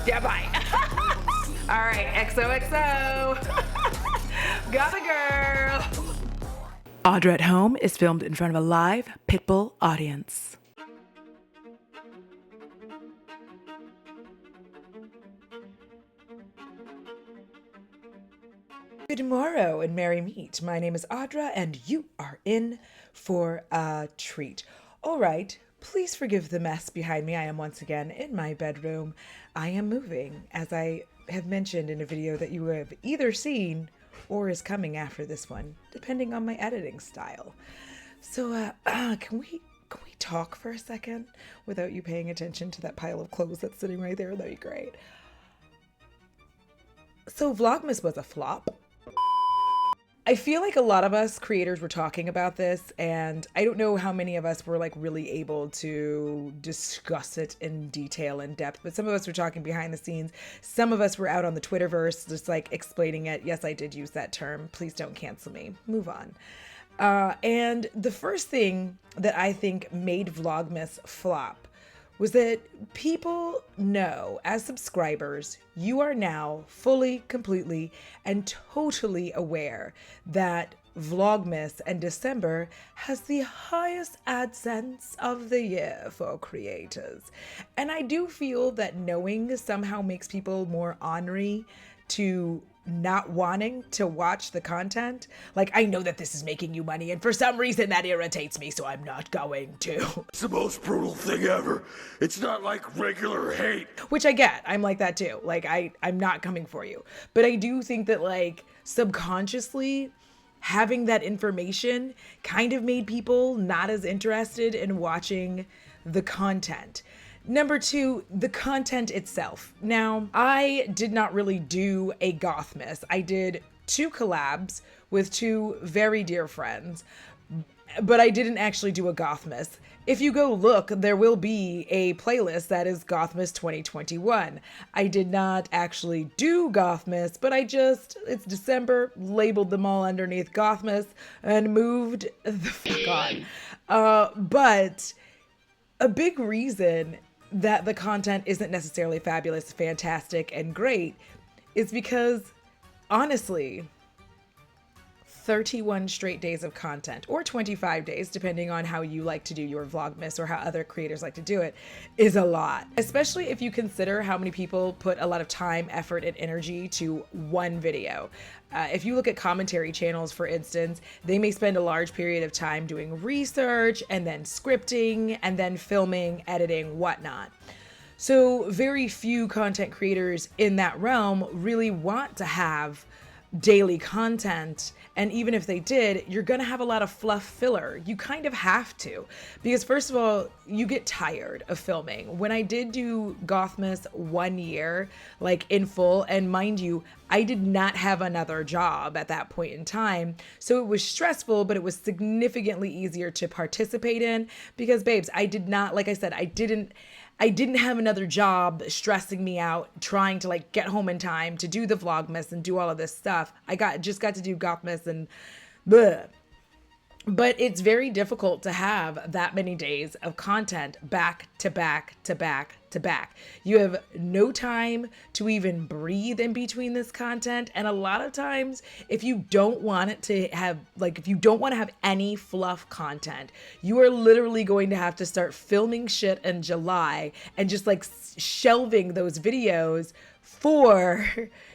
Yeah, bye. All right, XOXO. Got a girl. Audra at Home is filmed in front of a live Pitbull audience. Good morrow and merry meet. My name is Audra and you are in for a treat. All right, please forgive the mess behind me. I am once again in my bedroom. I am moving, as I have mentioned in a video that you have either seen or is coming after this one, depending on my editing style. So, can we talk for a second without you paying attention to that pile of clothes that's sitting right there? That'd be great. So Vlogmas was a flop. I feel like a lot of us creators were talking about this, and I don't know how many of us were like really able to discuss it in detail, in depth, but some of us were talking behind the scenes. Some of us were out on the Twitterverse just like explaining it. Yes, I did use that term. Please don't cancel me. Move on. And the first thing that I think made Vlogmas flop was that people know, as subscribers, you are now fully, completely, and totally aware that Vlogmas and December has the highest AdSense of the year for creators. And I do feel that knowing somehow makes people more ornery to not wanting to watch the content. Like, I know that this is making you money, and for some reason that irritates me, so I'm not going to. It's the most brutal thing ever. It's not like regular hate. Which I get. I'm like that too. Like, I'm not coming for you. But I do think that, like, subconsciously having that information kind of made people not as interested in watching the content. Number two, the content itself. Now, I did not really do a Gothmas. I did 2 collabs with 2 very dear friends, but I didn't actually do a Gothmas. If you go look, there will be a playlist that is Gothmas 2021. I did not actually do Gothmas, but it's December, labeled them all underneath Gothmas, and moved the fuck on. But a big reason that the content isn't necessarily fabulous, fantastic, and great is because, honestly, 31 straight days of content, or 25 days, depending on how you like to do your Vlogmas or how other creators like to do it, is a lot. Especially if you consider how many people put a lot of time, effort, and energy to one video. If you look at commentary channels, for instance, they may spend a large period of time doing research and then scripting and then filming, editing, whatnot. So very few content creators in that realm really want to have daily content, and even if they did, you're gonna have a lot of fluff filler. You kind of have to, because first of all, you get tired of filming. When I did do Gothmas 1 year, like in full, and mind you, I did not have another job at that point in time, so it was stressful, but it was significantly easier to participate in, because babes, I did not, like I said, I didn't have another job stressing me out, trying to like get home in time to do the Vlogmas and do all of this stuff. I just got to do Gothmas and bleh. But it's very difficult to have that many days of content back to back to back to back. You have no time to even breathe in between this content. And a lot of times, if you don't want it to have, like, if you don't want to have any fluff content, you are literally going to have to start filming shit in July and just like shelving those videos for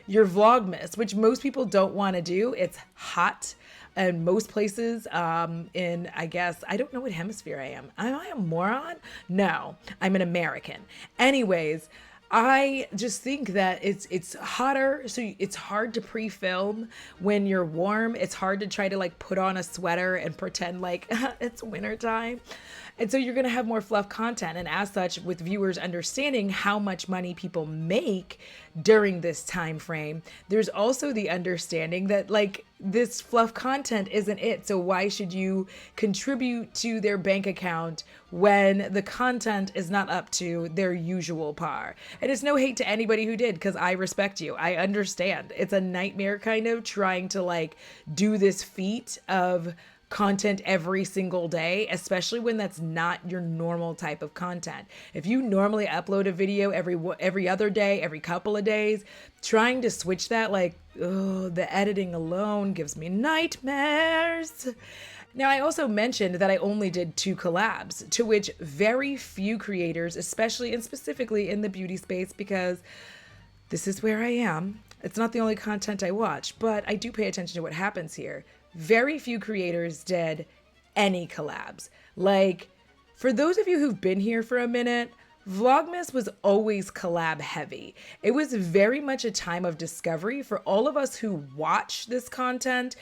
your Vlogmas, which most people don't want to do. It's hot. And most places in, I guess, I don't know what hemisphere I am. Am I a moron? No, I'm an American. Anyways, I just think that it's hotter, so it's hard to pre-film when you're warm. It's hard to try to like put on a sweater and pretend like it's wintertime. And so you're gonna have more fluff content. And as such, with viewers understanding how much money people make during this time frame, there's also the understanding that like this fluff content isn't it. So why should you contribute to their bank account when the content is not up to their usual par? And it's no hate to anybody who did, because I respect you. I understand. It's a nightmare kind of trying to like do this feat of content every single day, especially when that's not your normal type of content. If you normally upload a video every other day, every couple of days, trying to switch that, like, oh, the editing alone gives me nightmares. Now, I also mentioned that I only did 2 collabs, to which very few creators, especially and specifically in the beauty space, because this is where I am. It's not the only content I watch, but I do pay attention to what happens here. Very few creators did any collabs. Like, for those of you who've been here for a minute, Vlogmas was always collab heavy. It was very much a time of discovery for all of us who watch this content.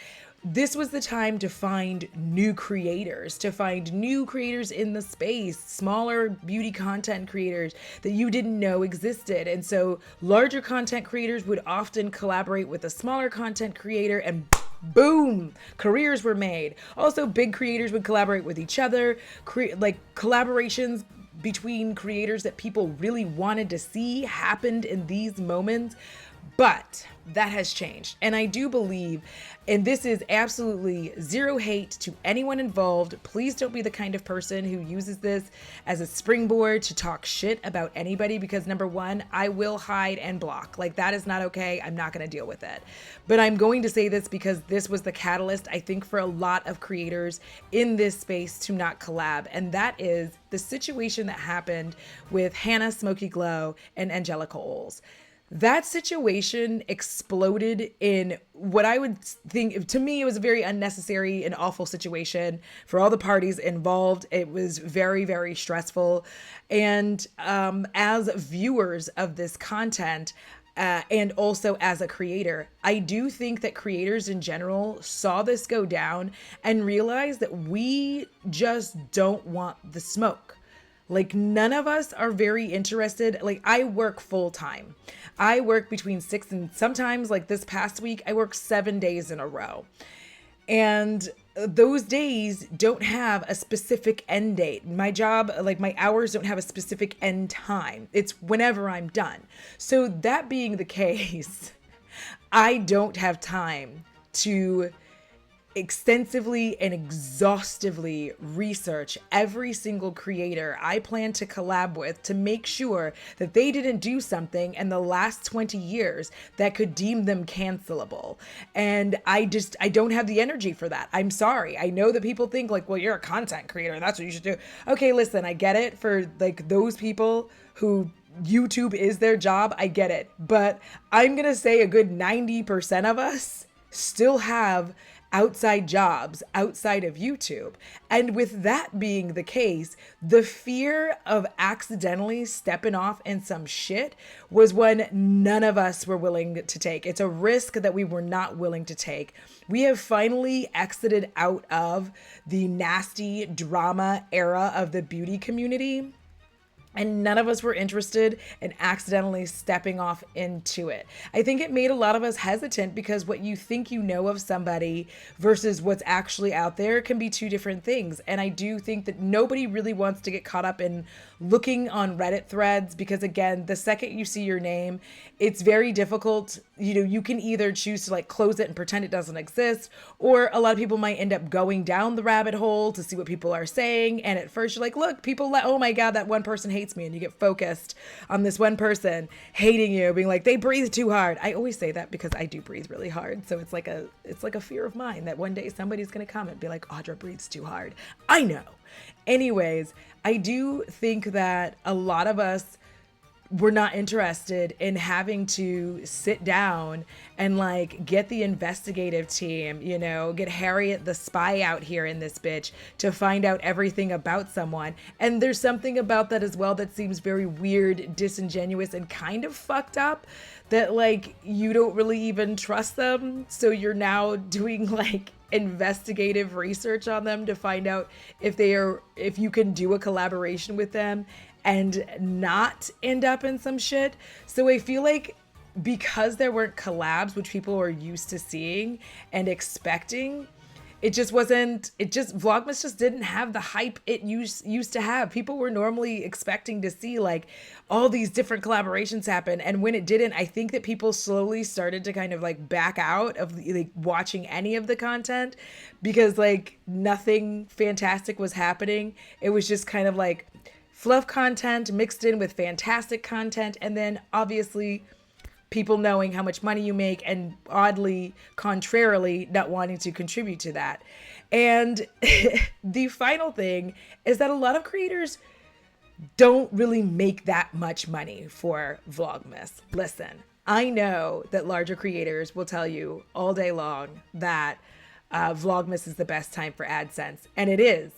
This was the time to find new creators, in the space, smaller beauty content creators that you didn't know existed. And so larger content creators would often collaborate with a smaller content creator, and boom, careers were made. Also, big creators would collaborate with each other, like collaborations between creators that people really wanted to see happened in these moments. But that has changed. And I do believe, and this is absolutely zero hate to anyone involved. Please don't be the kind of person who uses this as a springboard to talk shit about anybody, because number one, I will hide and block. Like, that is not okay. I'm not going to deal with it. But I'm going to say this because this was the catalyst, I think, for a lot of creators in this space to not collab. And that is the situation that happened with Hannah Smoky Glow and Angelica Oles. That situation exploded in what I would think, to me, it was a very unnecessary and awful situation for all the parties involved. It was very, very stressful. And as viewers of this content, and also as a creator, I do think that creators in general saw this go down and realized that we just don't want the smoke. Like, none of us are very interested. Like, I work full time. I work between 6 and sometimes, like this past week, I work 7 days in a row. And those days don't have a specific end date. My job, like my hours don't have a specific end time. It's whenever I'm done. So that being the case, I don't have time to extensively and exhaustively research every single creator I plan to collab with to make sure that they didn't do something in the last 20 years that could deem them cancelable. And I don't have the energy for that. I'm sorry. I know that people think like, well, you're a content creator and that's what you should do. Okay, listen, I get it for like those people who YouTube is their job. I get it. But I'm going to say a good 90% of us still have outside jobs outside of YouTube. And with that being the case, the fear of accidentally stepping off in some shit was one none of us were willing to take. It's a risk that we were not willing to take. We have finally exited out of the nasty drama era of the beauty community. And none of us were interested in accidentally stepping off into it. I think it made a lot of us hesitant because what you think you know of somebody versus what's actually out there can be two different things. And I do think that nobody really wants to get caught up in looking on Reddit threads because, again, the second you see your name, it's very difficult. You know, you can either choose to like close it and pretend it doesn't exist, or a lot of people might end up going down the rabbit hole to see what people are saying. And at first you're like, look, oh my God, that one person hates me. And you get focused on this one person hating you, being like, they breathe too hard. I always say that because I do breathe really hard. So it's like a fear of mine that one day somebody's going to comment and be like, Audra breathes too hard. I know. Anyways, I do think that a lot of us were not interested in having to sit down and like get the investigative team, you know, get Harriet the spy out here in this bitch to find out everything about someone. And there's something about that as well that seems very weird, disingenuous, and kind of fucked up, that like you don't really even trust them. So you're now doing like investigative research on them to find out if you can do a collaboration with them and not end up in some shit. So I feel like because there weren't collabs, which people are used to seeing and expecting, it just wasn't, Vlogmas just didn't have the hype it used to have. People were normally expecting to see like all these different collaborations happen. And when it didn't, I think that people slowly started to kind of like back out of like watching any of the content because like nothing fantastic was happening. It was just kind of like fluff content mixed in with fantastic content. And then obviously people knowing how much money you make and oddly, contrarily, not wanting to contribute to that. And the final thing is that a lot of creators don't really make that much money for Vlogmas. Listen, I know that larger creators will tell you all day long that Vlogmas is the best time for AdSense, and it is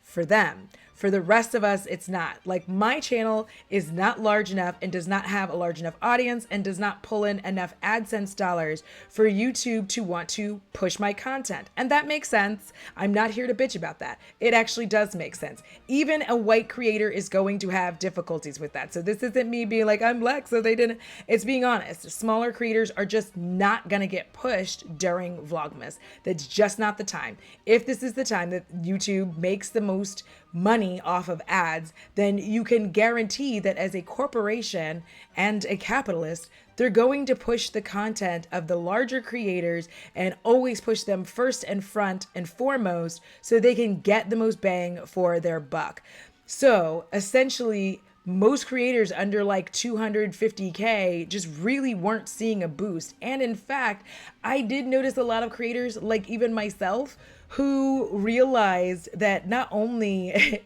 for them. For the rest of us, it's not. Like my channel is not large enough and does not have a large enough audience and does not pull in enough AdSense dollars for YouTube to want to push my content. And that makes sense. I'm not here to bitch about that. It actually does make sense. Even a white creator is going to have difficulties with that. So this isn't me being like, I'm black, so they didn't. It's being honest. Smaller creators are just not going to get pushed during Vlogmas. That's just not the time. If this is the time that YouTube makes the most money off of ads, then you can guarantee that as a corporation and a capitalist, they're going to push the content of the larger creators and always push them first and front and foremost so they can get the most bang for their buck. So essentially, most creators under like 250K just really weren't seeing a boost. And in fact, I did notice a lot of creators, like even myself, who realized that not only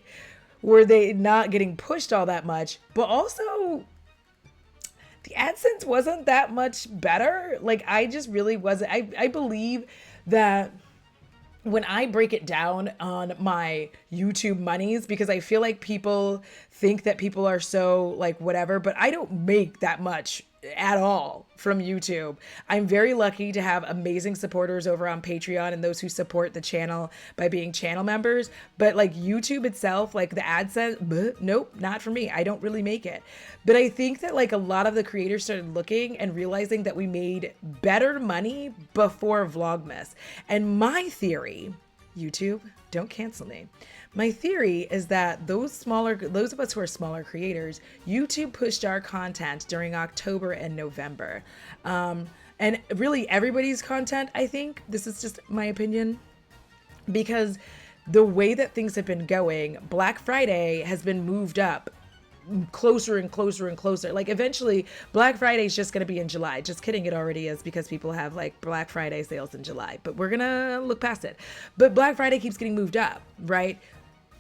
were they not getting pushed all that much, but also the AdSense wasn't that much better. Like I just really wasn't. I believe that when I break it down on my YouTube monies, because I feel like people think that people are so like whatever, but I don't make that much at all from YouTube. I'm very lucky to have amazing supporters over on Patreon and those who support the channel by being channel members. But like YouTube itself, like the AdSense, nope, not for me. I don't really make it. But I think that like a lot of the creators started looking and realizing that we made better money before Vlogmas. And my theory, YouTube, don't cancel me. My theory is that those of us who are smaller creators, YouTube pushed our content during October and November. And really everybody's content, I think, this is just my opinion, because the way that things have been going, Black Friday has been moved up closer and closer and closer. Like eventually Black Friday is just going to be in July. Just kidding, it already is, because people have like Black Friday sales in July, but we're gonna look past it. But Black Friday keeps getting moved up, right?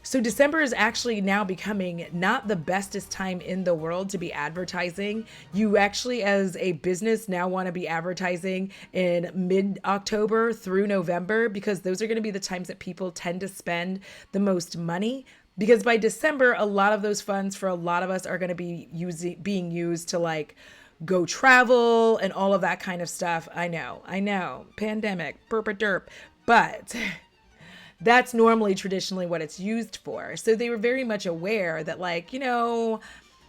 So December is actually now becoming not the bestest time in the world to be advertising. You actually, as a business, now want to be advertising in mid-October through November, because those are going to be the times that people tend to spend the most money. Because by December, a lot of those funds for a lot of us are going to be being used to like go travel and all of that kind of stuff. I know, pandemic, burp a derp, but that's normally traditionally what it's used for. So they were very much aware that like, you know,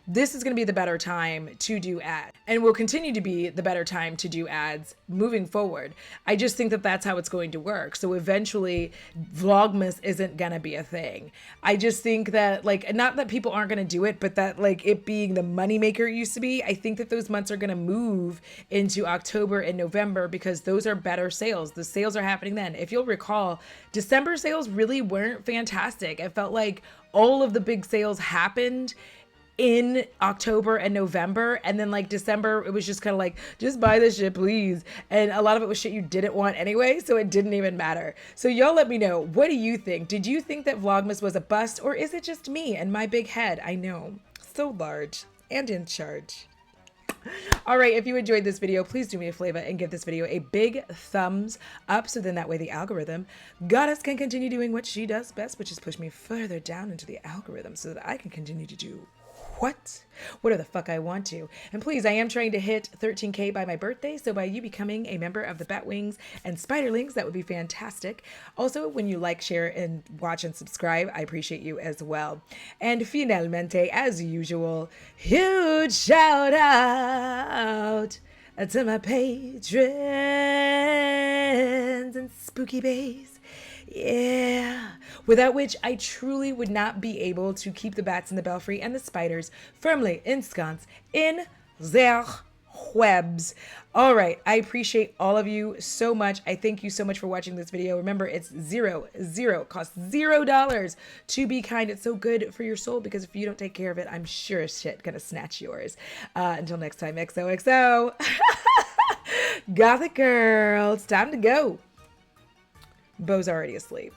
this is going to be the better time to do ads, and will continue to be the better time to do ads moving forward. I just think that that's how it's going to work. So eventually Vlogmas isn't going to be a thing. I just think that like, not that people aren't going to do it, but that like it being the moneymaker it used to be, I think that those months are going to move into October and November because those are better sales. The sales are happening then. If you'll recall, December sales really weren't fantastic. It felt like all of the big sales happened in October and November, and then like December it was just kind of like, just buy this shit please, and a lot of it was shit you didn't want anyway, so it didn't even matter. So y'all let me know, what do you think? Did you think that Vlogmas was a bust, or is it just me and my big head? I know, so large and in charge. All right, if you enjoyed this video, please do me a favor and give this video a big thumbs up, so then that way the algorithm goddess can continue doing what she does best, which is push me further down into the algorithm so that I can continue to do whatever the fuck I want to. And please, I am trying to hit 13K by my birthday, so by you becoming a member of the Batwings and Spiderlings, that would be fantastic. Also, when you like, share, and watch and subscribe, I appreciate you as well. And finalmente, as usual, huge shout out to my patrons and spooky bays Yeah. Without which I truly would not be able to keep the bats in the belfry and the spiders firmly ensconced in their webs. All right. I appreciate all of you so much. I thank you so much for watching this video. Remember, it's costs $0 to be kind. It's so good for your soul because if you don't take care of it, I'm sure as shit gonna snatch yours. Until next time, XOXO. Gothic girl, it's time to go. Beau's already asleep.